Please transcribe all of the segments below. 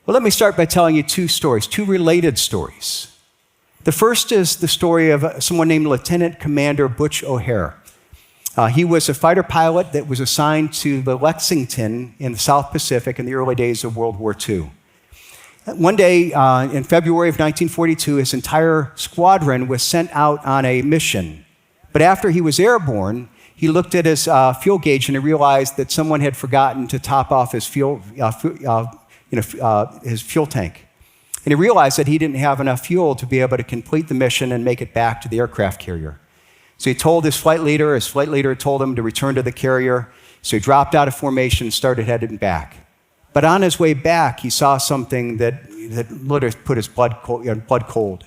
Well, let me start by telling you two stories, two related stories. The first is the story of someone named Lieutenant Commander Butch O'Hare. He was a fighter pilot that was assigned to the Lexington in the South Pacific in the early days of World War II. One day in February of 1942, his entire squadron was sent out on a mission. But after he was airborne, he looked at his fuel gauge and he realized that someone had forgotten to top off his fuel tank. And he realized that he didn't have enough fuel to be able to complete the mission and make it back to the aircraft carrier. So he told his flight leader told him to return to the carrier. So he dropped out of formation and started heading back. But on his way back, he saw something that literally put his blood cold.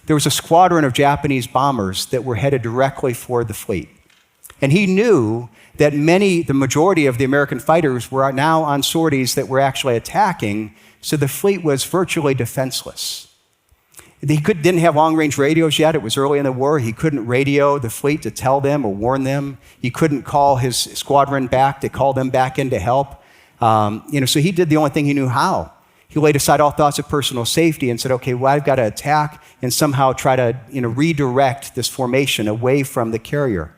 There was a squadron of Japanese bombers that were headed directly for the fleet. And he knew that the majority of the American fighters were now on sorties that were actually attacking, so the fleet was virtually defenseless. He didn't have long-range radios yet. It was early in the war. He couldn't radio the fleet to tell them or warn them. He couldn't call his squadron back to call them back in to help. So he did the only thing he knew how. He laid aside all thoughts of personal safety and said, okay, well, I've got to attack and somehow try to redirect this formation away from the carrier.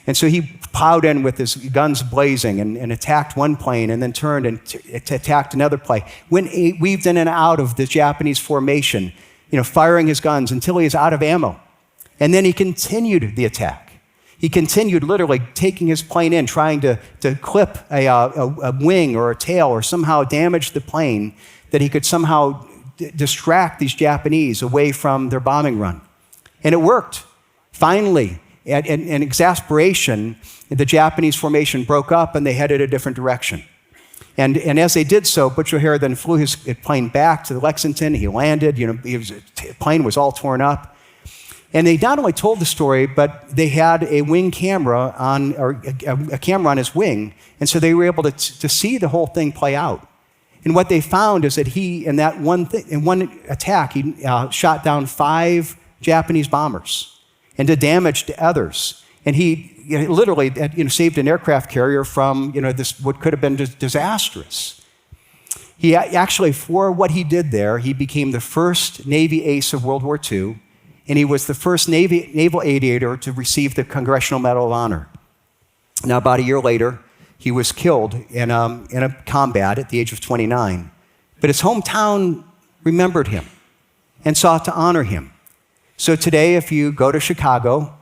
And so he plowed in with his guns blazing and attacked one plane and then turned and attacked another plane. Weaved in and out of the Japanese formation, firing his guns until he was out of ammo. And then he continued the attack. He continued literally taking his plane in, trying to clip a wing or a tail or somehow damage the plane that he could somehow distract these Japanese away from their bombing run. And it worked. Finally, in exasperation, the Japanese formation broke up and they headed a different direction. And as they did so, Butch O'Hare then flew his plane back to the Lexington. He landed. The plane was all torn up. And they not only told the story, but they had a wing camera a camera on his wing, and so they were able to see the whole thing play out. And what they found is that in one attack, he shot down 5 Japanese bombers and did damage to others. And he literally saved an aircraft carrier from this what could have been disastrous. He actually, for what he did there, he became the first Navy ace of World War II, and he was the first naval aviator to receive the Congressional Medal of Honor. Now, about a year later, he was killed in a combat at the age of 29. But his hometown remembered him and sought to honor him. So today, if you go to Chicago,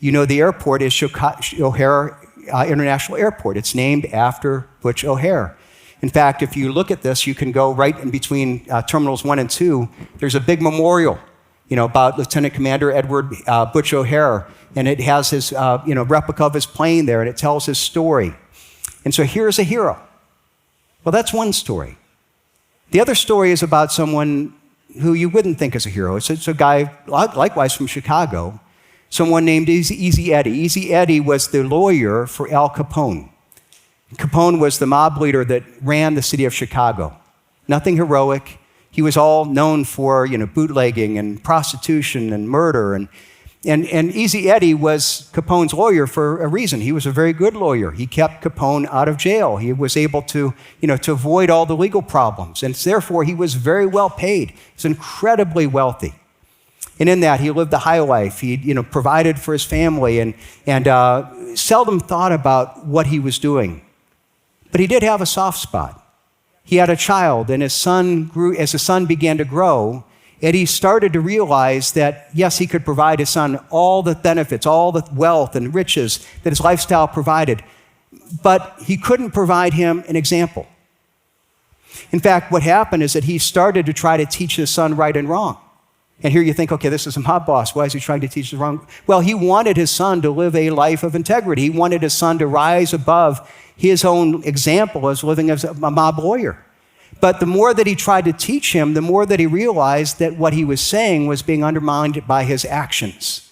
the airport is O'Hare International Airport. It's named after Butch O'Hare. In fact, if you look at this, you can go right in between Terminals 1 and 2. There's a big memorial, about Lieutenant Commander Edward Butch O'Hare, and it has his, replica of his plane there, and it tells his story. And so here's a hero. Well, that's one story. The other story is about someone who you wouldn't think is a hero. It's a guy, likewise from Chicago, someone named Easy Eddie. Easy Eddie was the lawyer for Al Capone. Capone was the mob leader that ran the city of Chicago. Nothing heroic. He was all known for, bootlegging and prostitution and murder. And Easy Eddie was Capone's lawyer for a reason. He was a very good lawyer. He kept Capone out of jail. He was able to avoid all the legal problems. And therefore, he was very well paid. He was incredibly wealthy. And in that, he lived the high life. He, provided for his family and seldom thought about what he was doing. But he did have a soft spot. He had a child, and his son grew. As his son began to grow, Eddie started to realize that, yes, he could provide his son all the benefits, all the wealth and riches that his lifestyle provided, but he couldn't provide him an example. In fact, what happened is that he started to try to teach his son right and wrong. And here you think, okay, this is a mob boss. Why is he trying to teach the wrong? Well, he wanted his son to live a life of integrity. He wanted his son to rise above his own example as living as a mob lawyer. But the more that he tried to teach him, the more that he realized that what he was saying was being undermined by his actions.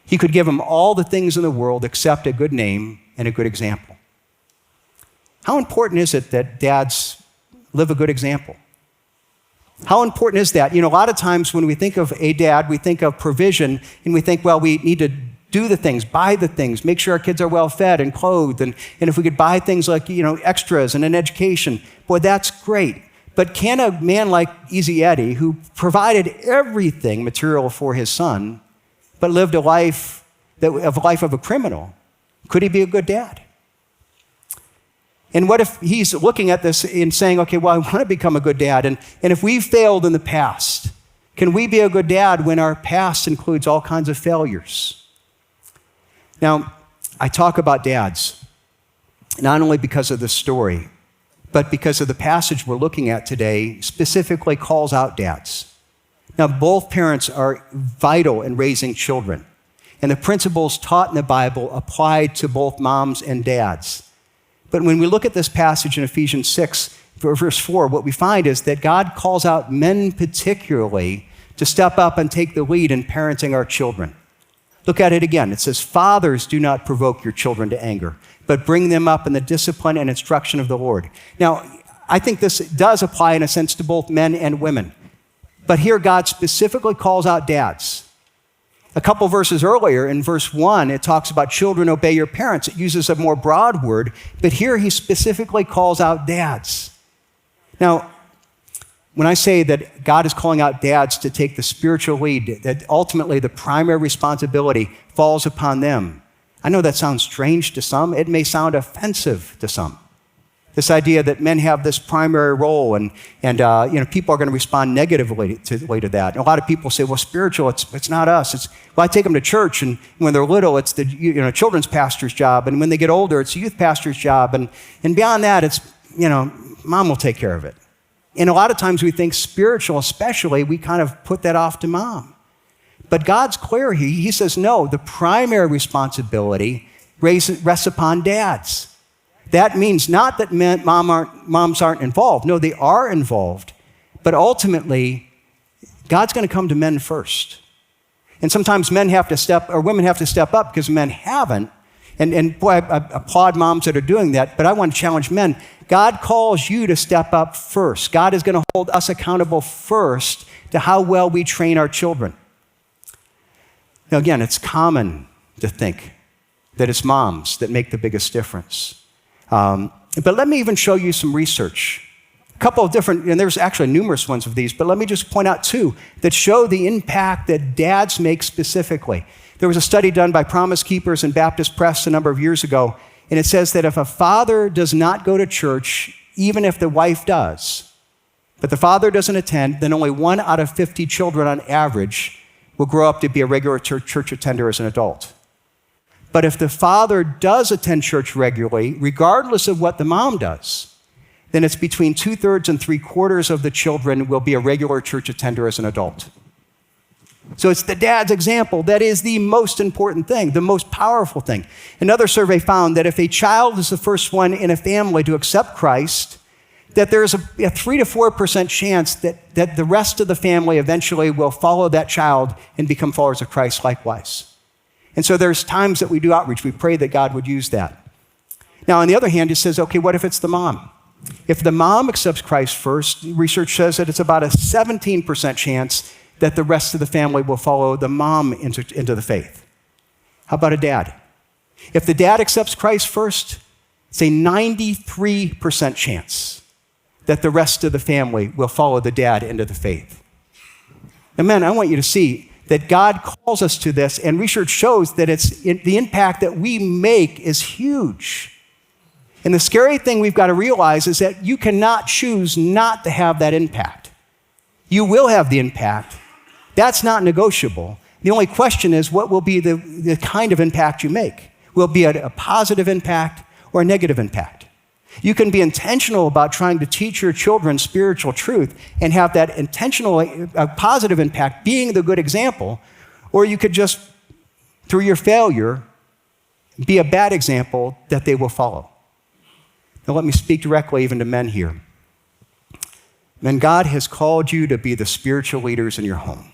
He could give him all the things in the world except a good name and a good example. How important is it that dads live a good example? How important is that? A lot of times when we think of a dad, we think of provision, and we think, well, we need to do the things, buy the things, make sure our kids are well fed and clothed, and if we could buy things like, extras and an education, boy, that's great. But can a man like Easy Eddie, who provided everything material for his son, but lived a life of a criminal, could he be a good dad? And what if he's looking at this and saying, okay, well, I want to become a good dad. And if we failed in the past, can we be a good dad when our past includes all kinds of failures? Now, I talk about dads, not only because of this story, but because of the passage we're looking at today specifically calls out dads. Now, both parents are vital in raising children, and the principles taught in the Bible apply to both moms and dads. But when we look at this passage in Ephesians 6, verse 4, what we find is that God calls out men particularly to step up and take the lead in parenting our children. Look at it again. It says, "Fathers, do not provoke your children to anger, but bring them up in the discipline and instruction of the Lord." Now, I think this does apply in a sense to both men and women. But here God specifically calls out dads. A couple verses earlier, in verse 1, it talks about children obey your parents. It uses a more broad word, but here he specifically calls out dads. Now, when I say that God is calling out dads to take the spiritual lead, that ultimately the primary responsibility falls upon them, I know that sounds strange to some. It may sound offensive to some. This idea that men have this primary role and people are going to respond negatively to that. And a lot of people say, well, spiritual, it's not us. Well, I take them to church, and when they're little, it's the children's pastor's job, and when they get older, it's the youth pastor's job, and beyond that, it's, mom will take care of it. And a lot of times we think spiritual, especially, we kind of put that off to mom. But God's clear. He says, no, the primary responsibility rests upon dads. That means not that moms aren't involved. No, they are involved. But ultimately, God's going to come to men first. And sometimes women have to step up because men haven't. And boy, I applaud moms that are doing that, but I want to challenge men. God calls you to step up first. God is going to hold us accountable first to how well we train our children. Now, again, it's common to think that it's moms that make the biggest difference. But let me even show you some research. A couple of different, and there's actually numerous ones of these, but let me just point out two that show the impact that dads make specifically. There was a study done by Promise Keepers and Baptist Press a number of years ago, and it says that if a father does not go to church, even if the wife does, but the father doesn't attend, then only 1 out of 50 children on average will grow up to be a regular church attender as an adult. But if the father does attend church regularly, regardless of what the mom does, then it's between 2/3 and 3/4 of the children will be a regular church attender as an adult. So it's the dad's example that is the most important thing, the most powerful thing. Another survey found that if a child is the first one in a family to accept Christ, that there's a 3 to 4% chance that the rest of the family eventually will follow that child and become followers of Christ likewise. And so there's times that we do outreach. We pray that God would use that. Now, on the other hand, it says, okay, what if it's the mom? If the mom accepts Christ first, research says that it's about a 17% chance that the rest of the family will follow the mom into the faith. How about a dad? If the dad accepts Christ first, it's a 93% chance that the rest of the family will follow the dad into the faith. Now, men, I want you to see that God calls us to this, and research shows that the impact that we make is huge. And the scary thing we've got to realize is that you cannot choose not to have that impact. You will have the impact. That's not negotiable. The only question is, what will be the kind of impact you make? Will it be a positive impact or a negative impact? You can be intentional about trying to teach your children spiritual truth and have that intentional, positive impact being the good example, or you could just, through your failure, be a bad example that they will follow. Now let me speak directly even to men here. Men, God has called you to be the spiritual leaders in your home.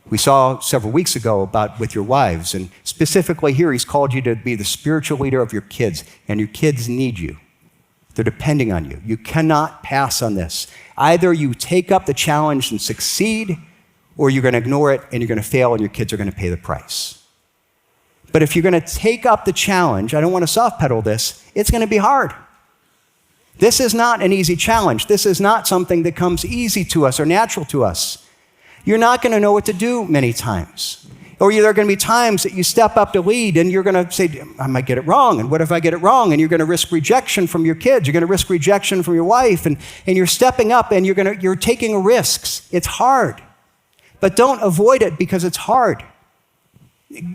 We saw several weeks ago about with your wives, and specifically here, he's called you to be the spiritual leader of your kids, and your kids need you. They're depending on you. You cannot pass on this. Either you take up the challenge and succeed, or you're going to ignore it and you're going to fail and your kids are going to pay the price. But if you're going to take up the challenge, I don't want to soft pedal this, it's going to be hard. This is not an easy challenge. This is not something that comes easy to us or natural to us. You're not going to know what to do many times. Or there are going to be times that you step up to lead and you're going to say, I might get it wrong. And what if I get it wrong? And you're going to risk rejection from your kids. You're going to risk rejection from your wife. And you're stepping up and you're taking risks. It's hard. But don't avoid it because it's hard.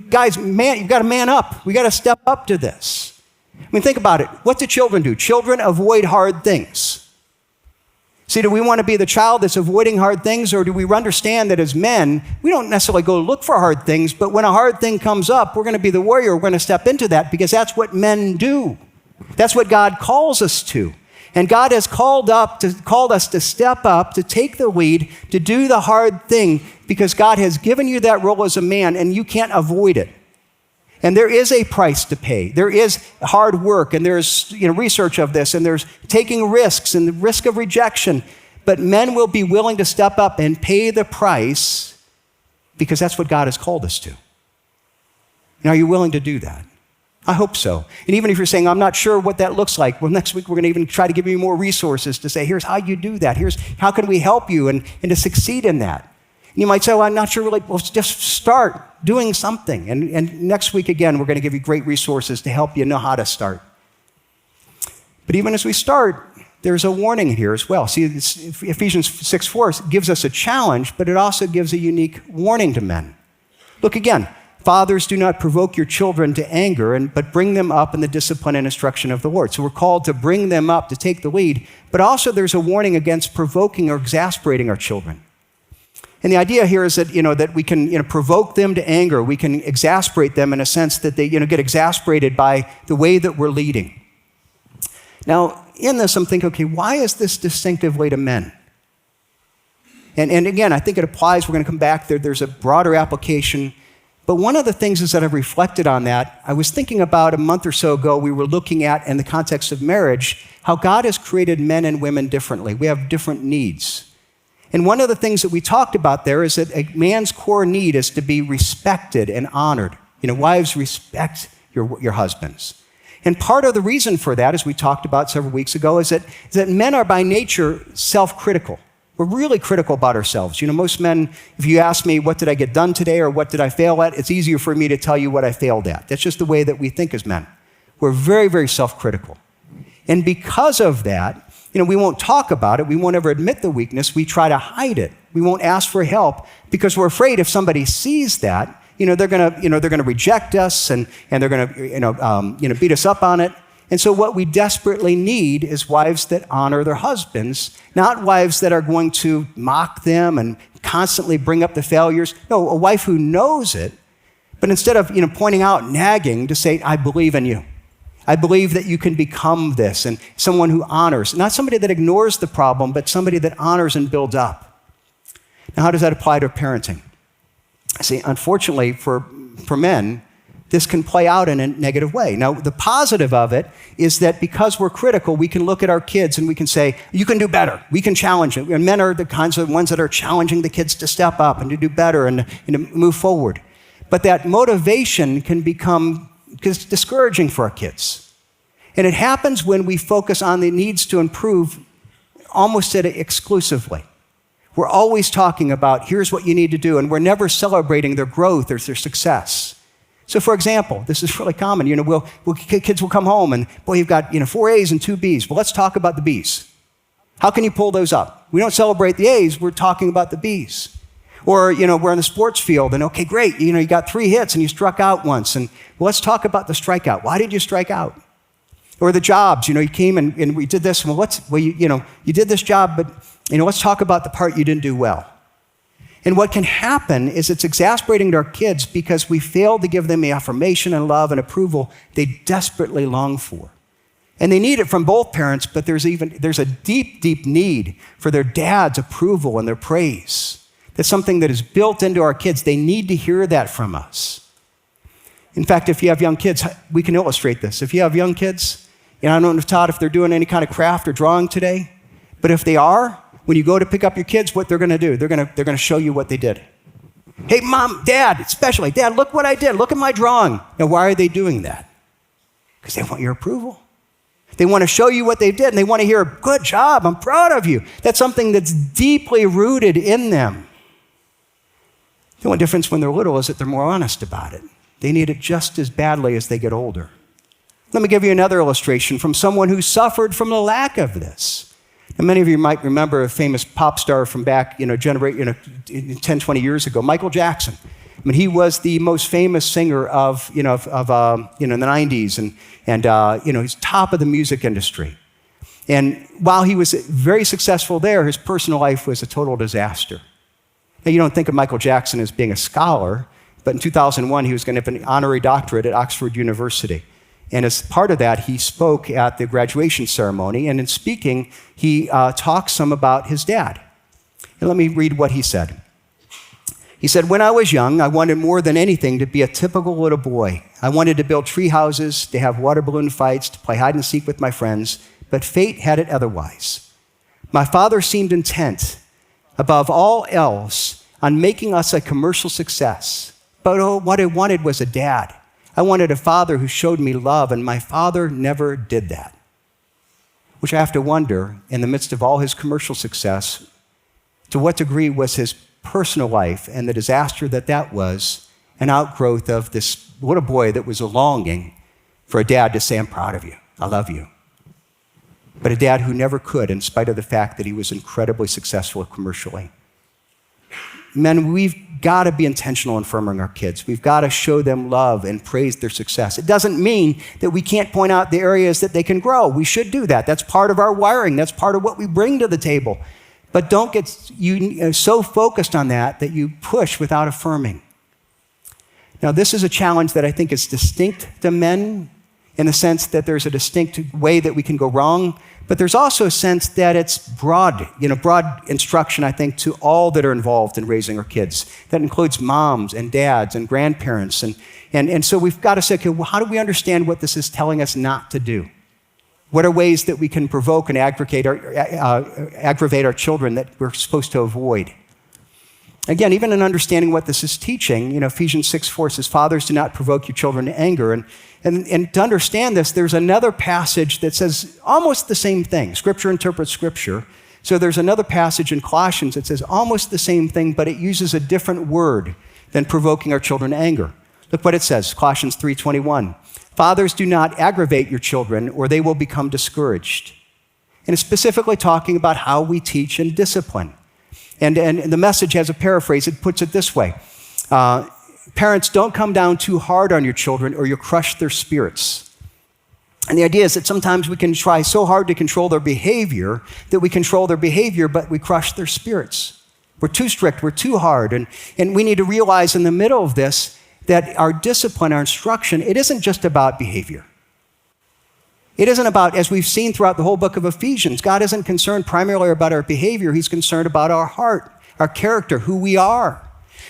Guys, you've got to man up. We got to step up to this. I mean, think about it. What do children do? Children avoid hard things. See, do we want to be the child that's avoiding hard things, or do we understand that as men, we don't necessarily go look for hard things, but when a hard thing comes up, we're going to be the warrior. We're going to step into that because that's what men do. That's what God calls us to. And God has called us to step up, to take the lead, to do the hard thing because God has given you that role as a man and you can't avoid it. And there is a price to pay. There is hard work, and there's research of this, and there's taking risks and the risk of rejection. But men will be willing to step up and pay the price because that's what God has called us to. Now, are you willing to do that? I hope so. And even if you're saying, I'm not sure what that looks like, well, next week we're going to even try to give you more resources to say, here's how you do that. Here's how can we help you and to succeed in that. And you might say, well, I'm not sure, well, just start doing something. And next week, again, we're going to give you great resources to help you know how to start. But even as we start, there's a warning here as well. See, Ephesians 6:4 gives us a challenge, but it also gives a unique warning to men. Look again. Fathers, do not provoke your children to anger, but bring them up in the discipline and instruction of the Lord. So we're called to bring them up, to take the lead, but also there's a warning against provoking or exasperating our children. And the idea here is that, that we can, provoke them to anger. We can exasperate them in a sense that they, get exasperated by the way that we're leading. Now, in this, I'm thinking, okay, why is this distinctively to men? And again, I think it applies. We're going to come back there. There's a broader application. But one of the things is that I've reflected on that. I was thinking about a month or so ago, we were looking at, in the context of marriage, how God has created men and women differently. We have different needs. And one of the things that we talked about there is that a man's core need is to be respected and honored. Wives, respect your husbands. And part of the reason for that, as we talked about several weeks ago, is that men are by nature self-critical. We're really critical about ourselves. Most men, if you ask me, what did I get done today or what did I fail at, it's easier for me to tell you what I failed at. That's just the way that we think as men. We're very, very self-critical. And because of that, we won't talk about it. We won't ever admit the weakness. We try to hide it. We won't ask for help because we're afraid if somebody sees that, they're gonna reject us and they're gonna beat us up on it. And so what we desperately need is wives that honor their husbands, not wives that are going to mock them and constantly bring up the failures. No, a wife who knows it, but instead of pointing out, nagging, to say, I believe in you. I believe that you can become this, and someone who honors, not somebody that ignores the problem, but somebody that honors and builds up. Now, how does that apply to parenting? See, unfortunately for men, this can play out in a negative way. Now, the positive of it is that because we're critical, we can look at our kids and we can say, you can do better. We can challenge it. And men are the kinds of ones that are challenging the kids to step up and to do better and to move forward. But that motivation can become discouraging for our kids. And it happens when we focus on the needs to improve almost exclusively. We're always talking about, here's what you need to do, and we're never celebrating their growth or their success. So for example, this is really common. Kids will come home and, boy, you've got 4 A's and 2 B's. Well, let's talk about the B's. How can you pull those up? We don't celebrate the A's, we're talking about the B's. Or, we're in the sports field and, okay, great, you got 3 hits and you struck out once. And well, let's talk about the strikeout. Why did you strike out? Or the jobs, you came and we did this. You did this job, but, let's talk about the part you didn't do well. And what can happen is it's exasperating to our kids because we fail to give them the affirmation and love and approval they desperately long for. And they need it from both parents, but there's a deep, deep need for their dad's approval and their praise. That's something that is built into our kids. They need to hear that from us. In fact, if you have young kids, we can illustrate this. If you have young kids, I don't know, Todd, if they're doing any kind of craft or drawing today, but if they are, when you go to pick up your kids, what they're going to do, they're going to show you what they did. Hey, Mom, Dad, especially, Dad, look what I did. Look at my drawing. Now, why are they doing that? Because they want your approval. They want to show you what they did, and they want to hear, good job, I'm proud of you. That's something that's deeply rooted in them. The only difference when they're little is that they're more honest about it. They need it just as badly as they get older. Let me give you another illustration from someone who suffered from the lack of this. Now, many of you might remember a famous pop star from back 10, 20 years ago, Michael Jackson. I mean, he was the most famous singer of the 90s, and he's top of the music industry. And while he was very successful there, his personal life was a total disaster. Now, you don't think of Michael Jackson as being a scholar, but in 2001, he was going to have an honorary doctorate at Oxford University. And as part of that, he spoke at the graduation ceremony, and in speaking, he talked some about his dad. And let me read what he said. He said, when I was young, I wanted more than anything to be a typical little boy. I wanted to build tree houses, to have water balloon fights, to play hide and seek with my friends, but fate had it otherwise. My father seemed intent, above all else, on making us a commercial success. But what I wanted was a dad. I wanted a father who showed me love, and my father never did that. Which I have to wonder, in the midst of all his commercial success, to what degree was his personal life and the disaster that was an outgrowth of this little boy that was a longing for a dad to say, I'm proud of you, I love you. But a dad who never could, in spite of the fact that he was incredibly successful commercially. Men, we've got to be intentional in affirming our kids. We've got to show them love and praise their success. It doesn't mean that we can't point out the areas that they can grow. We should do that. That's part of our wiring. That's part of what we bring to the table. But don't get so focused on that you push without affirming. Now, this is a challenge that I think is distinct to men in the sense that there's a distinct way that we can go wrong, but there's also a sense that it's broad instruction, I think, to all that are involved in raising our kids. That includes moms and dads and grandparents. And so we've got to say, okay, well, how do we understand what this is telling us not to do? What are ways that we can provoke and aggravate our children that we're supposed to avoid? Again, even in understanding what this is teaching, Ephesians 6:4 says, fathers, do not provoke your children to anger. And to understand this, there's another passage that says almost the same thing. Scripture interprets Scripture. So there's another passage in Colossians that says almost the same thing, but it uses a different word than provoking our children to anger. Look what it says, Colossians 3:21. Fathers, do not aggravate your children, or they will become discouraged. And it's specifically talking about how we teach and discipline. And the message has a paraphrase. It puts it this way. Parents, don't come down too hard on your children, or you'll crush their spirits. And the idea is that sometimes we can try so hard to control their behavior that we control their behavior, but we crush their spirits. We're too strict. We're too hard. And we need to realize in the middle of this that our discipline, our instruction, it isn't just about behavior. It isn't about, as we've seen throughout the whole book of Ephesians, God isn't concerned primarily about our behavior. He's concerned about our heart, our character, who we are.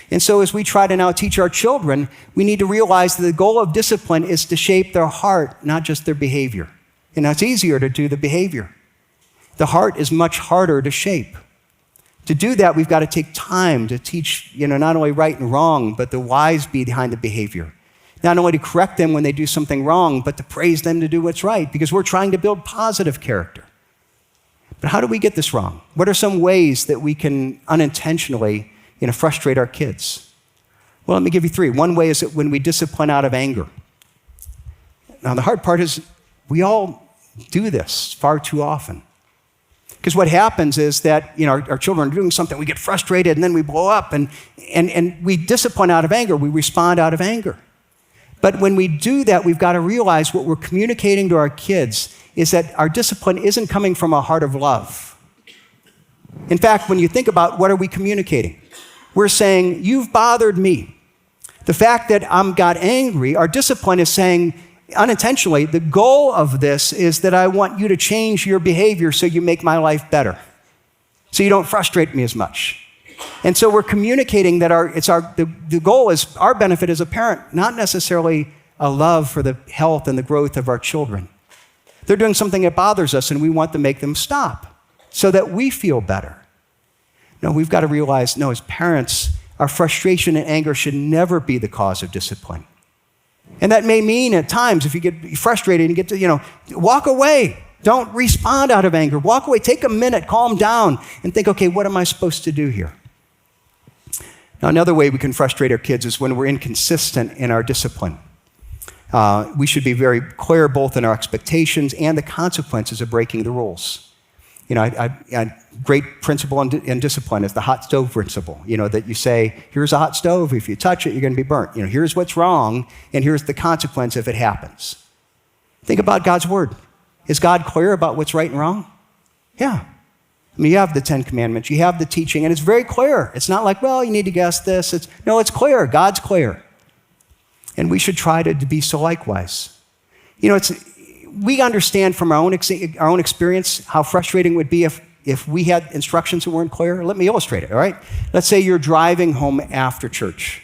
And so as we try to now teach our children, we need to realize that the goal of discipline is to shape their heart, not just their behavior. And now it's easier to do the behavior. The heart is much harder to shape. To do that, we've got to take time to teach, not only right and wrong, but the whys behind the behavior. Not only to correct them when they do something wrong, but to praise them to do what's right, because we're trying to build positive character. But how do we get this wrong? What are some ways that we can unintentionally, frustrate our kids? Well, let me give you three. One way is that when we discipline out of anger. Now, the hard part is we all do this far too often. Because what happens is that our children are doing something, we get frustrated, and then we blow up, and we discipline out of anger. We respond out of anger. But when we do that, we've got to realize what we're communicating to our kids is that our discipline isn't coming from a heart of love. In fact, when you think about what are we communicating, we're saying, you've bothered me. The fact that I got angry, our discipline is saying, unintentionally, the goal of this is that I want you to change your behavior so you make my life better, so you don't frustrate me as much. And so we're communicating that the goal is our benefit as a parent, not necessarily a love for the health and the growth of our children. They're doing something that bothers us, and we want to make them stop so that we feel better. No, we've got to realize, no, as parents, our frustration and anger should never be the cause of discipline. And that may mean at times, if you get frustrated and get to, walk away. Don't respond out of anger. Walk away. Take a minute, calm down, and think, okay, what am I supposed to do here? Now, another way we can frustrate our kids is when we're inconsistent in our discipline. We should be very clear both in our expectations and the consequences of breaking the rules. A great principle in discipline is the hot stove principle, that you say, here's a hot stove. If you touch it, you're going to be burnt. Here's what's wrong, and here's the consequence if it happens. Think about God's word. Is God clear about what's right and wrong? Yeah. You have the 10 Commandments. You have the teaching, and it's very clear. It's not like, well, you need to guess this. It's clear. God's clear. And we should try to be so likewise. We understand from our own experience how frustrating it would be if we had instructions that weren't clear. Let me illustrate it, all right? Let's say you're driving home after church.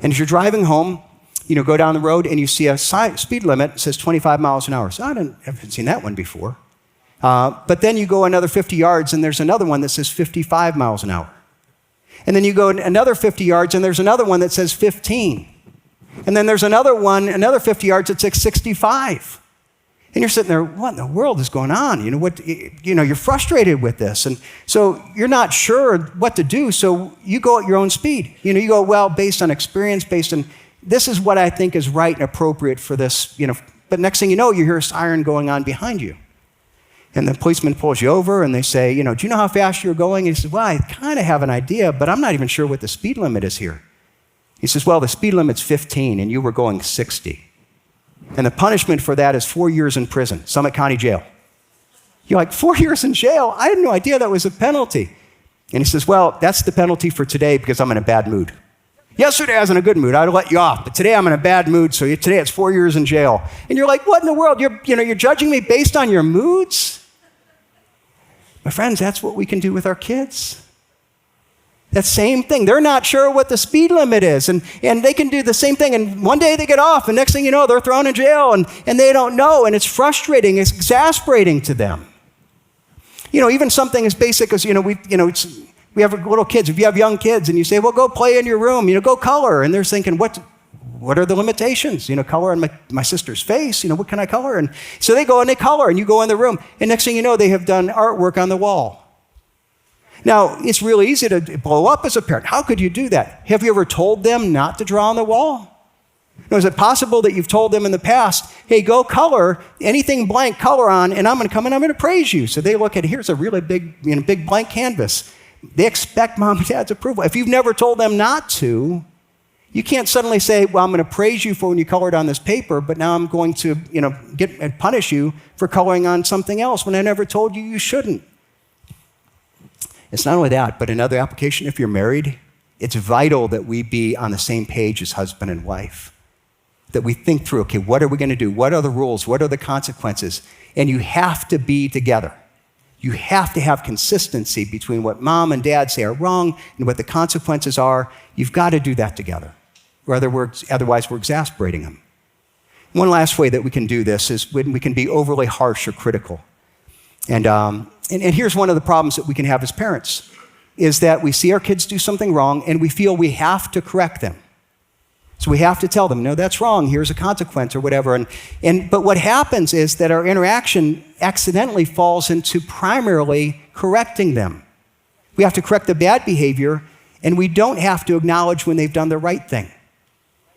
And as you're driving home, go down the road and you see a speed limit that says 25 miles an hour. So I haven't seen that one before. But then you go another 50 yards and there's another one that says 55 miles an hour. And then you go another 50 yards and there's another one that says 15. And then there's another 50 yards that says 65. And you're sitting there, what in the world is going on? You're frustrated with this. And so you're not sure what to do, so you go at your own speed. You go, well, based on experience, this is what I think is right and appropriate for this, But next thing you know, you hear a siren going on behind you. And the policeman pulls you over and they say, do you know how fast you're going? And he says, well, I kind of have an idea, but I'm not even sure what the speed limit is here. He says, well, the speed limit's 15 and you were going 60. And the punishment for that is 4 years in prison, Summit County Jail. You're like, 4 years in jail? I had no idea that was a penalty. And he says, well, that's the penalty for today because I'm in a bad mood. Yesterday I was in a good mood. I'd let you off. But today I'm in a bad mood, so today it's 4 years in jail. And you're like, what in the world? You're judging me based on your moods? My friends, that's what we can do with our kids. That same thing. They're not sure what the speed limit is, and they can do the same thing, and one day they get off, and next thing you know, they're thrown in jail, and they don't know, and it's frustrating, it's exasperating to them. Even something as basic as, we have little kids. If you have young kids, and you say, well, go play in your room, go color, and they're thinking, what are the limitations? Color on my sister's face, what can I color? And so they go and they color, and you go in the room, and next thing you know, they have done artwork on the wall. Now, it's really easy to blow up as a parent. How could you do that? Have you ever told them not to draw on the wall? Now, is it possible that you've told them in the past, hey, go color, anything blank, color on, and I'm going to come and I'm going to praise you. So they look at, here's a really big blank canvas. They expect mom and dad's approval. If you've never told them not to, you can't suddenly say, well, I'm going to praise you for when you colored on this paper, but now I'm going to, punish you for coloring on something else when I never told you shouldn't. It's not only that, but another application, if you're married, it's vital that we be on the same page as husband and wife. That we think through, okay, what are we going to do? What are the rules? What are the consequences? And you have to be together. You have to have consistency between what mom and dad say are wrong and what the consequences are. You've got to do that together. Or otherwise, we're exasperating them. One last way that we can do this is when we can be overly harsh or critical. And here's one of the problems that we can have as parents, is that we see our kids do something wrong and we feel we have to correct them. So we have to tell them, no, that's wrong, here's a consequence or whatever. But what happens is that our interaction accidentally falls into primarily correcting them. We have to correct the bad behavior and we don't have to acknowledge when they've done the right thing.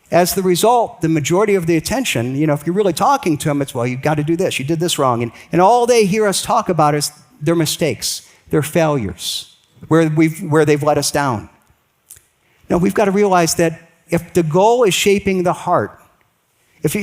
As the result, the majority of the attention, if you're really talking to them, it's, well, you've got to do this, you did this wrong. And all they hear us talk about is their mistakes, their failures, where they've let us down. Now, we've got to realize that if the goal is shaping the heart,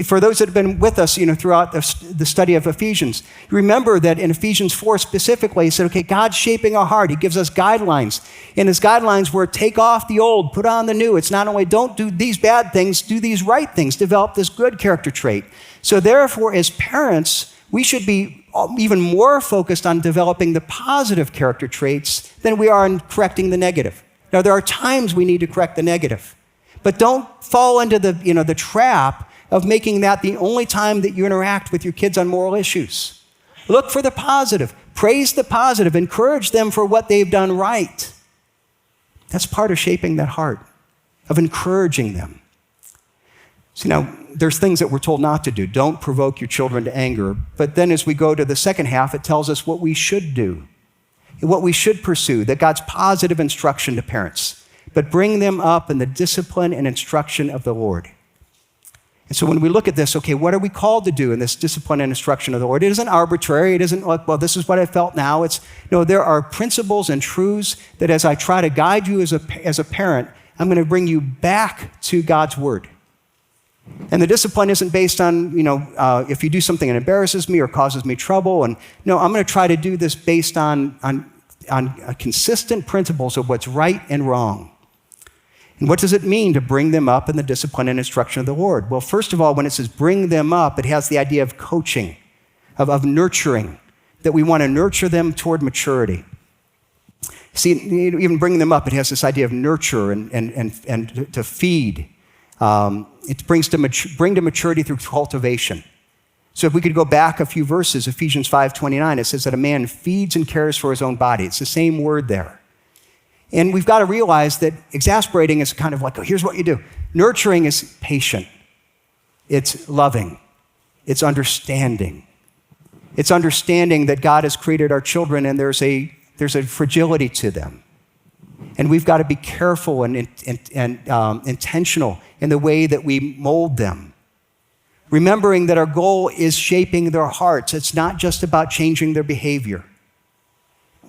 for those that have been with us, throughout the study of Ephesians, you remember that in Ephesians 4 specifically, he said, okay, God's shaping our heart. He gives us guidelines. And his guidelines were take off the old, put on the new. It's not only don't do these bad things, do these right things, develop this good character trait. So therefore, as parents, we should be even more focused on developing the positive character traits than we are on correcting the negative. Now, there are times we need to correct the negative, but don't fall into the trap of making that the only time that you interact with your kids on moral issues. Look for the positive. Praise the positive. Encourage them for what they've done right. That's part of shaping that heart, of encouraging them. So now, there's things that we're told not to do. Don't provoke your children to anger. But then as we go to the second half, it tells us what we should do, what we should pursue, that God's positive instruction to parents, but bring them up in the discipline and instruction of the Lord. And so when we look at this, okay, what are we called to do in this discipline and instruction of the Lord? It isn't arbitrary. It isn't like, well, this is what I felt now. No, there are principles and truths that as I try to guide you as a parent, I'm going to bring you back to God's word. And the discipline isn't based on, if you do something that embarrasses me or causes me trouble. And no, I'm going to try to do this based on consistent principles of what's right and wrong. And what does it mean to bring them up in the discipline and instruction of the Lord? Well, first of all, when it says bring them up, it has the idea of coaching, of nurturing, that we want to nurture them toward maturity. See, even bringing them up, it has this idea of nurture and to feed. It brings to bring to maturity through cultivation. So if we could go back a few verses, Ephesians 5:29, it says that a man feeds and cares for his own body. It's the same word there. And we've got to realize that exasperating is kind of like, oh, here's what you do. Nurturing is patient. It's loving. It's understanding. It's understanding that God has created our children and there's a fragility to them. And we've got to be careful and intentional in the way that we mold them. Remembering that our goal is shaping their hearts. It's not just about changing their behavior.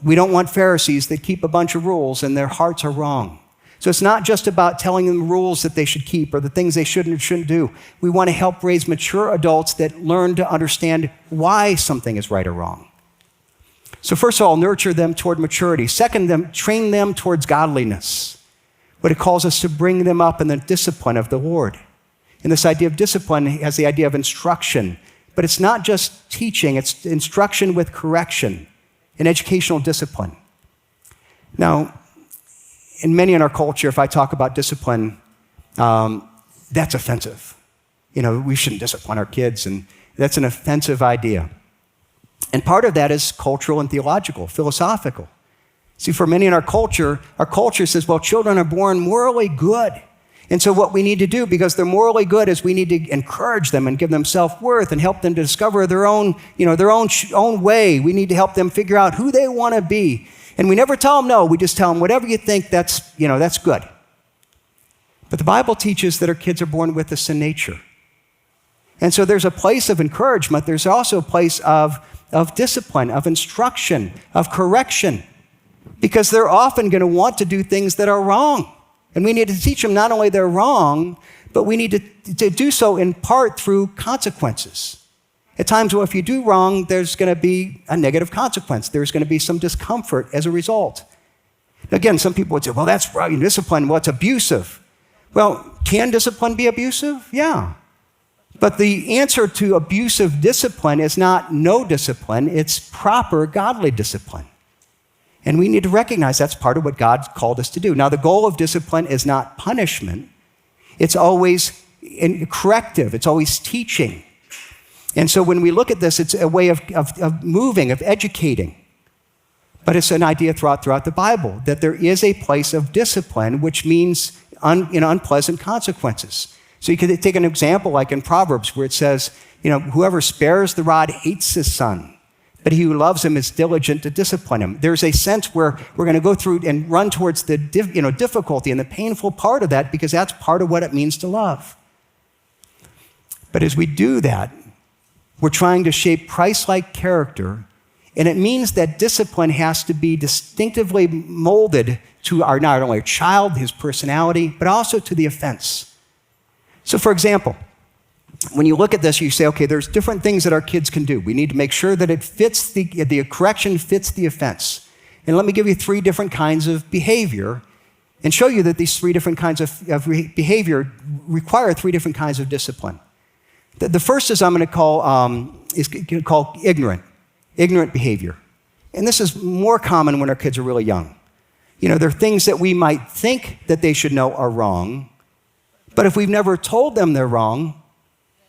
We don't want Pharisees that keep a bunch of rules and their hearts are wrong. So it's not just about telling them rules that they should keep or the things they should and shouldn't do. We want to help raise mature adults that learn to understand why something is right or wrong. So first of all, nurture them toward maturity. Second, train them towards godliness. But it calls us to bring them up in the discipline of the Lord. And this idea of discipline has the idea of instruction. But it's not just teaching, it's instruction with correction, an educational discipline. Now, in many in our culture, if I talk about discipline, that's offensive. We shouldn't discipline our kids, and that's an offensive idea. And part of that is cultural and theological, philosophical. See, for many in our culture says, well, children are born morally good. And so what we need to do, because they're morally good, is we need to encourage them and give them self-worth and help them to discover their own way. We need to help them figure out who they want to be. And we never tell them no. We just tell them, whatever you think, that's good. But the Bible teaches that our kids are born with this in nature. And so there's a place of encouragement. There's also a place of discipline, of instruction, of correction, because they're often going to want to do things that are wrong. And we need to teach them not only they're wrong, but we need to do so in part through consequences. At times, well, if you do wrong, there's going to be a negative consequence. There's going to be some discomfort as a result. Again, some people would say, well, that's right, discipline, well, it's abusive. Well, can discipline be abusive? Yeah. But the answer to abusive discipline is not no discipline, it's proper godly discipline. And we need to recognize that's part of what God called us to do. Now, the goal of discipline is not punishment. It's always corrective. It's always teaching. And so when we look at this, it's a way of moving, of educating. But it's an idea throughout the Bible that there is a place of discipline, which means unpleasant consequences. So you could take an example like in Proverbs where it says, whoever spares the rod hates his son, but he who loves him is diligent to discipline him. There's a sense where we're going to go through and run towards the difficulty and the painful part of that because that's part of what it means to love. But as we do that, we're trying to shape Christ-like character, and it means that discipline has to be distinctively molded to not only our child, his personality, but also to the offense. So for example, when you look at this, you say, okay, there's different things that our kids can do. We need to make sure that it fits the correction fits the offense. And let me give you 3 different kinds of behavior and show you that these 3 different kinds of behavior require 3 different kinds of discipline. The first is I'm going to call ignorant behavior. And this is more common when our kids are really young. There are things that we might think that they should know are wrong, but if we've never told them they're wrong,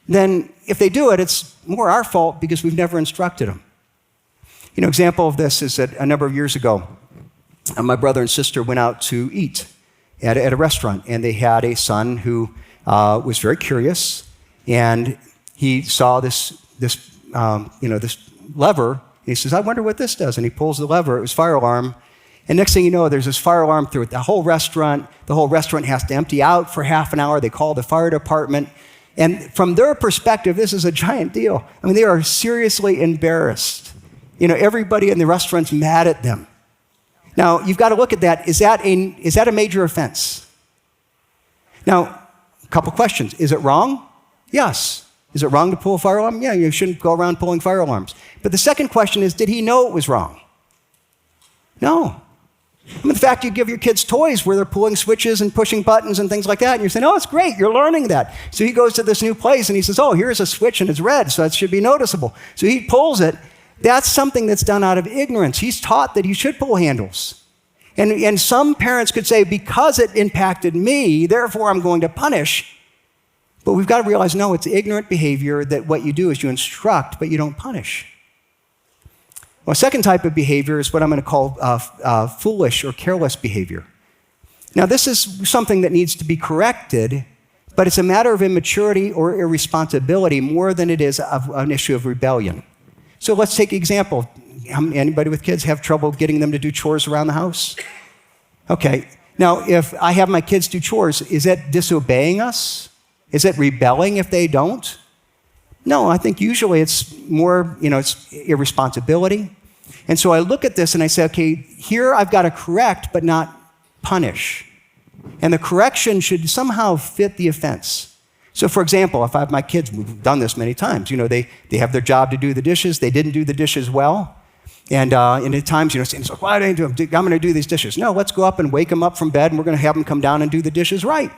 then if they do it, it's more our fault because we've never instructed them. Example of this is that a number of years ago, my brother and sister went out to eat at a restaurant, and they had a son who was very curious, and he saw this lever. And he says, I wonder what this does. And he pulls the lever. It was fire alarm. And next thing you know, there's this fire alarm through the whole restaurant. The whole restaurant has to empty out for half an hour. They call the fire department. And from their perspective, this is a giant deal. I mean, they are seriously embarrassed. Everybody in the restaurant's mad at them. Now, you've got to look at that. Is that a major offense? Now, a couple questions. Is it wrong? Yes. Is it wrong to pull a fire alarm? Yeah, you shouldn't go around pulling fire alarms. But the second question is, did he know it was wrong? No. In fact, you give your kids toys where they're pulling switches and pushing buttons and things like that, and you're saying, oh, it's great, you're learning that. So he goes to this new place and he says, oh, here's a switch and it's red, so that should be noticeable. So he pulls it. That's something that's done out of ignorance. He's taught that you should pull handles. And some parents could say, because it impacted me, therefore I'm going to punish. But we've got to realize, no, it's ignorant behavior, that what you do is you instruct, but you don't punish. Well, a second type of behavior is what I'm going to call foolish or careless behavior. Now, this is something that needs to be corrected, but it's a matter of immaturity or irresponsibility more than it is of an issue of rebellion. So let's take an example. Anybody with kids have trouble getting them to do chores around the house? Okay. Now, if I have my kids do chores, is that disobeying us? Is it rebelling if they don't? No, I think usually it's more, it's irresponsibility. And so I look at this and I say, okay, here I've got to correct but not punish. And the correction should somehow fit the offense. So for example, if I have my kids, we've done this many times, they have their job to do the dishes, they didn't do the dishes well. And at times, saying, so why didn't I do them? I'm going to do these dishes. No, let's go up and wake them up from bed and we're going to have them come down and do the dishes right.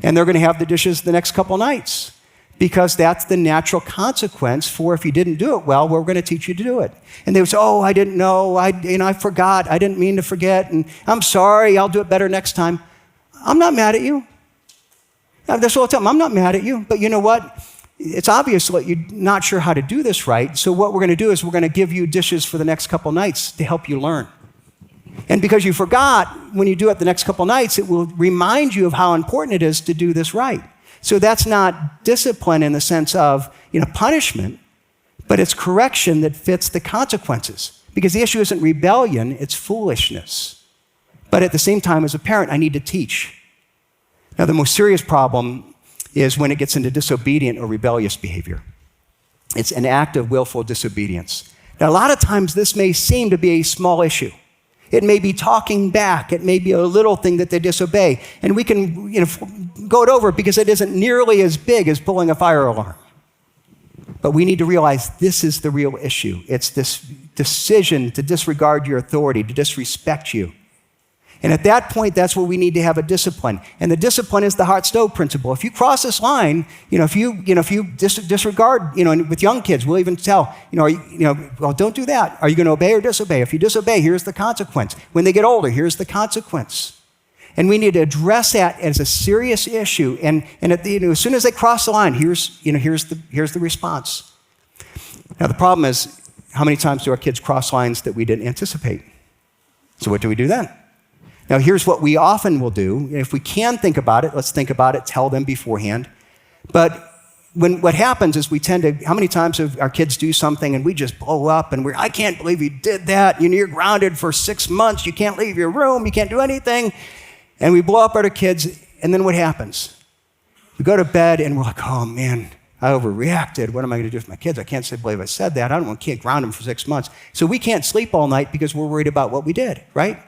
And they're going to have the dishes the next couple nights. Because that's the natural consequence for if you didn't do it well, we're going to teach you to do it. And they would say, oh, I didn't know, I forgot, I didn't mean to forget, and I'm sorry, I'll do it better next time. I'm not mad at you. That's all I tell them, I'm not mad at you, but you know what? It's obvious that you're not sure how to do this right, so what we're going to do is we're going to give you dishes for the next couple nights to help you learn. And because you forgot, when you do it the next couple nights, it will remind you of how important it is to do this right. So that's not discipline in the sense of punishment, but it's correction that fits the consequences. Because the issue isn't rebellion, it's foolishness. But at the same time, as a parent, I need to teach. Now, the most serious problem is when it gets into disobedient or rebellious behavior. It's an act of willful disobedience. Now, a lot of times this may seem to be a small issue. It may be talking back. It may be a little thing that they disobey. And we can go it over because it isn't nearly as big as pulling a fire alarm. But we need to realize this is the real issue. It's this decision to disregard your authority, to disrespect you. And at that point, that's where we need to have a discipline. And the discipline is the hot stove principle. If you cross this line, if you disregard, and with young kids, we'll even tell, well, don't do that. Are you going to obey or disobey? If you disobey, here's the consequence. When they get older, here's the consequence. And we need to address that as a serious issue. And as soon as they cross the line, here's the response. Now, the problem is, how many times do our kids cross lines that we didn't anticipate? So what do we do then? Now, here's what we often will do. If we can think about it, let's think about it, tell them beforehand. But what happens is we tend to, how many times have our kids do something and we just blow up and I can't believe you did that. You're grounded for 6 months. You can't leave your room. You can't do anything. And we blow up at our kids, and then what happens? We go to bed and we're like, oh man, I overreacted. What am I going to do with my kids? I can't believe I said that. I can't ground them for 6 months. So we can't sleep all night because we're worried about what we did, right?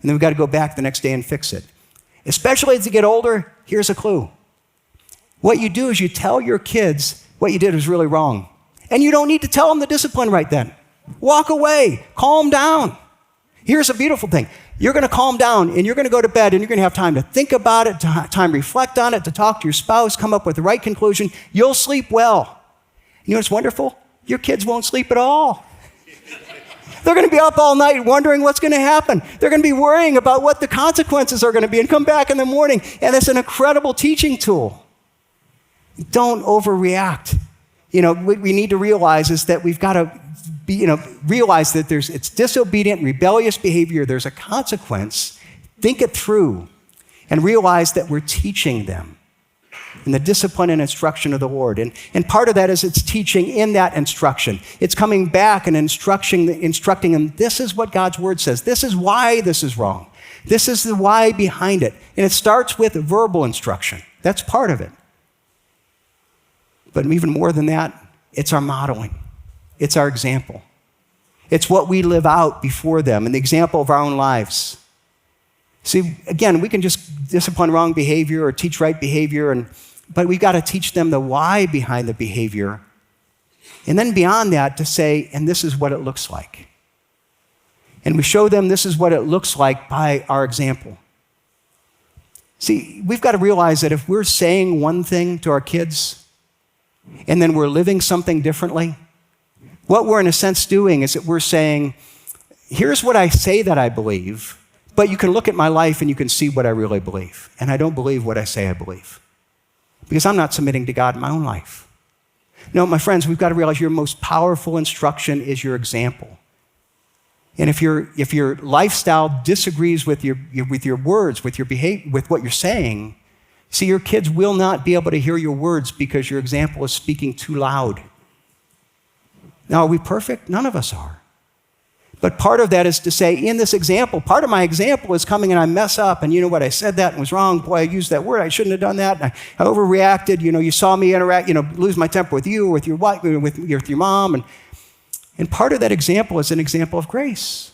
And then we've got to go back the next day and fix it. Especially as they get older, here's a clue. What you do is you tell your kids what you did was really wrong. And you don't need to tell them the discipline right then. Walk away, calm down. Here's a beautiful thing. You're going to calm down and you're going to go to bed and you're going to have time to think about it, time to reflect on it, to talk to your spouse, come up with the right conclusion. You'll sleep well. You know what's wonderful? Your kids won't sleep at all. They're going to be up all night wondering what's going to happen. They're going to be worrying about what the consequences are going to be and come back in the morning. And it's an incredible teaching tool. Don't overreact. What we need to realize is that we've got to realize that it's disobedient, rebellious behavior. There's a consequence. Think it through and realize that we're teaching them. and the discipline and instruction of the Lord. And part of that is it's teaching in that instruction. It's coming back and instructing them, this is what God's word says. This is why this is wrong. This is the why behind it. And it starts with verbal instruction. That's part of it. But even more than that, it's our modeling. It's our example. It's what we live out before them and the example of our own lives. See, again, we can just discipline wrong behavior or teach right behavior, but we've got to teach them the why behind the behavior. And then beyond that, to say, and this is what it looks like. And we show them this is what it looks like by our example. See, we've got to realize that if we're saying one thing to our kids and then we're living something differently, what we're in a sense doing is that we're saying, here's what I say that I believe, but you can look at my life and you can see what I really believe. And I don't believe what I say I believe because I'm not submitting to God in my own life. No, my friends, we've got to realize your most powerful instruction is your example. And if your lifestyle disagrees with your words, with your behavior, with what you're saying, see, your kids will not be able to hear your words because your example is speaking too loud. Now, are we perfect? None of us are. But part of that is to say, in this example, part of my example is coming and I mess up, and you know what, I said that and was wrong. Boy, I used that word, I shouldn't have done that. And I overreacted. You saw me interact, lose my temper with you, with your wife, with your mom. And part of that example is an example of grace.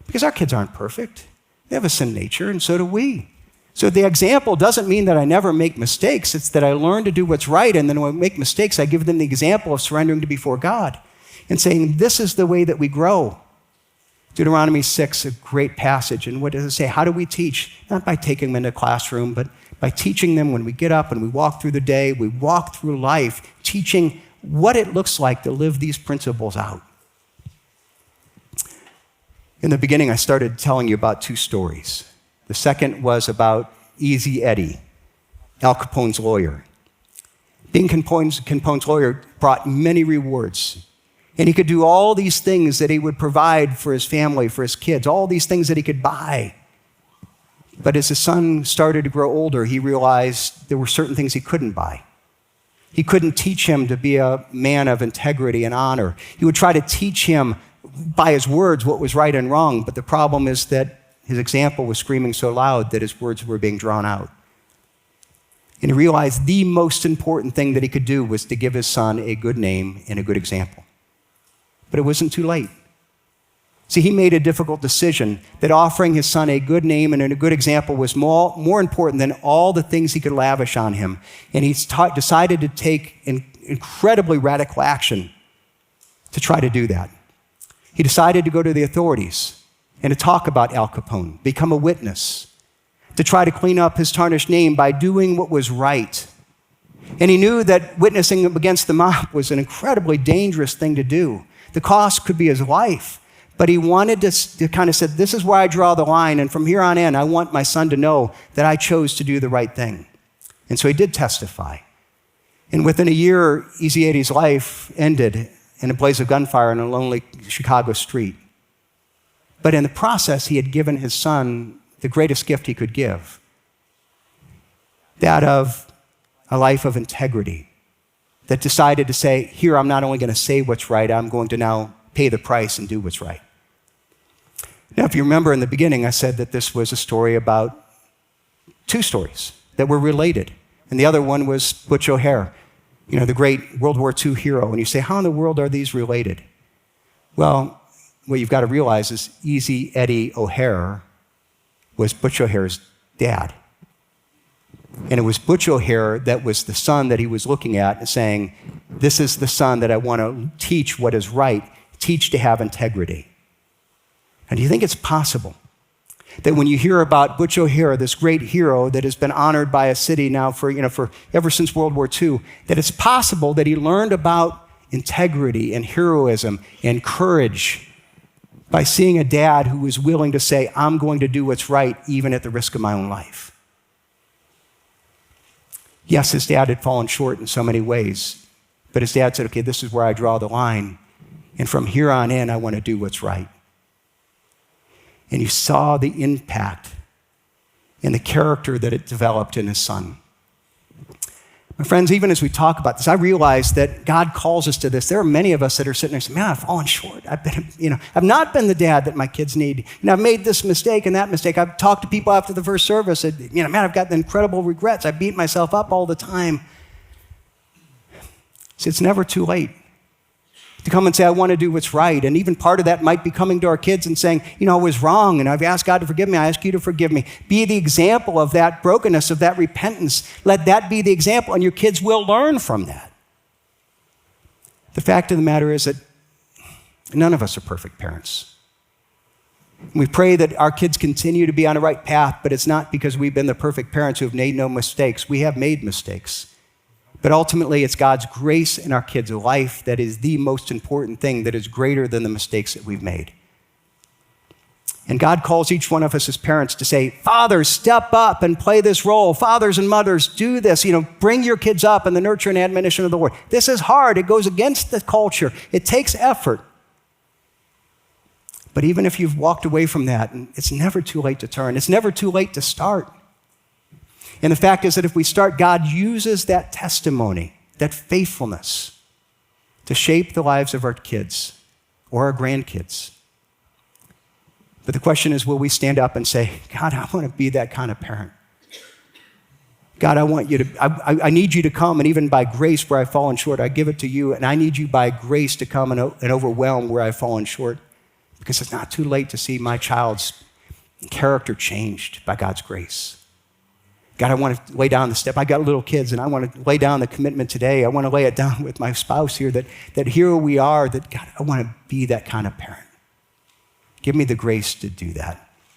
Because our kids aren't perfect. They have a sin nature, and so do we. So the example doesn't mean that I never make mistakes. It's that I learn to do what's right, and then when I make mistakes, I give them the example of surrendering to before God and saying, this is the way that we grow. Deuteronomy 6, a great passage. And what does it say? How do we teach? Not by taking them into a classroom, but by teaching them when we get up and we walk through the day, we walk through life, teaching what it looks like to live these principles out. In the beginning, I started telling you about two stories. The second was about Easy Eddie, Al Capone's lawyer. Being Capone's lawyer brought many rewards. And he could do all these things that he would provide for his family, for his kids, all these things that he could buy. But as his son started to grow older, he realized there were certain things he couldn't buy. He couldn't teach him to be a man of integrity and honor. He would try to teach him by his words what was right and wrong, but the problem is that his example was screaming so loud that his words were being drowned out. And he realized the most important thing that he could do was to give his son a good name and a good example. But it wasn't too late. See, he made a difficult decision that offering his son a good name and a good example was more important than all the things he could lavish on him. And he decided to take incredibly radical action to try to do that. He decided to go to the authorities and to talk about Al Capone, become a witness, to try to clean up his tarnished name by doing what was right. And he knew that witnessing against the mob was an incredibly dangerous thing to do. The cost could be his life, but he wanted to kind of say, this is where I draw the line, and from here on in, I want my son to know that I chose to do the right thing. And so he did testify. And within a year, Easy Eddie's life ended in a blaze of gunfire on a lonely Chicago street. But in the process, he had given his son the greatest gift he could give, that of a life of integrity, that decided to say, here, I'm not only going to say what's right, I'm going to now pay the price and do what's right. Now, if you remember in the beginning, I said that this was a story about two stories that were related. And the other one was Butch O'Hare, the great World War II hero. And you say, how in the world are these related? Well, what you've got to realize is Easy Eddie O'Hare was Butch O'Hare's dad. And it was Butch O'Hare that was the son that he was looking at and saying, this is the son that I want to teach what is right, teach to have integrity. And do you think it's possible that when you hear about Butch O'Hare, this great hero that has been honored by a city now for ever since World War II, that it's possible that he learned about integrity and heroism and courage by seeing a dad who was willing to say, I'm going to do what's right even at the risk of my own life? Yes, his dad had fallen short in so many ways, but his dad said, okay, this is where I draw the line, and from here on in, I want to do what's right. And you saw the impact and the character that it developed in his son. My friends, even as we talk about this, I realize that God calls us to this. There are many of us that are sitting there saying, man, I've fallen short. I've not been the dad that my kids need. I've made this mistake and that mistake. I've talked to people after the first service, and, man, I've got incredible regrets. I beat myself up all the time. See, it's never too late to come and say, I want to do what's right. And even part of that might be coming to our kids and saying, I was wrong, and I've asked God to forgive me. I ask you to forgive me. Be the example of that brokenness, of that repentance. Let that be the example, and your kids will learn from that. The fact of the matter is that none of us are perfect parents. We pray that our kids continue to be on the right path, but it's not because we've been the perfect parents who have made no mistakes. We have made mistakes. But ultimately, it's God's grace in our kids' life that is the most important thing, that is greater than the mistakes that we've made. And God calls each one of us as parents to say, fathers, step up and play this role. Fathers and mothers, do this. Bring your kids up in the nurture and admonition of the Lord. This is hard. It goes against the culture. It takes effort. But even if you've walked away from that, it's never too late to turn. It's never too late to start. And the fact is that if we start, God uses that testimony, that faithfulness, to shape the lives of our kids or our grandkids. But the question is, will we stand up and say, God, I want to be that kind of parent. God, I need you to come, and even by grace where I've fallen short, I give it to you, and I need you by grace to come and overwhelm where I've fallen short, because it's not too late to see my child's character changed by God's grace. God, I want to lay down the step. I got little kids, and I want to lay down the commitment today. I want to lay it down with my spouse here, that here we are, that God, I want to be that kind of parent. Give me the grace to do that.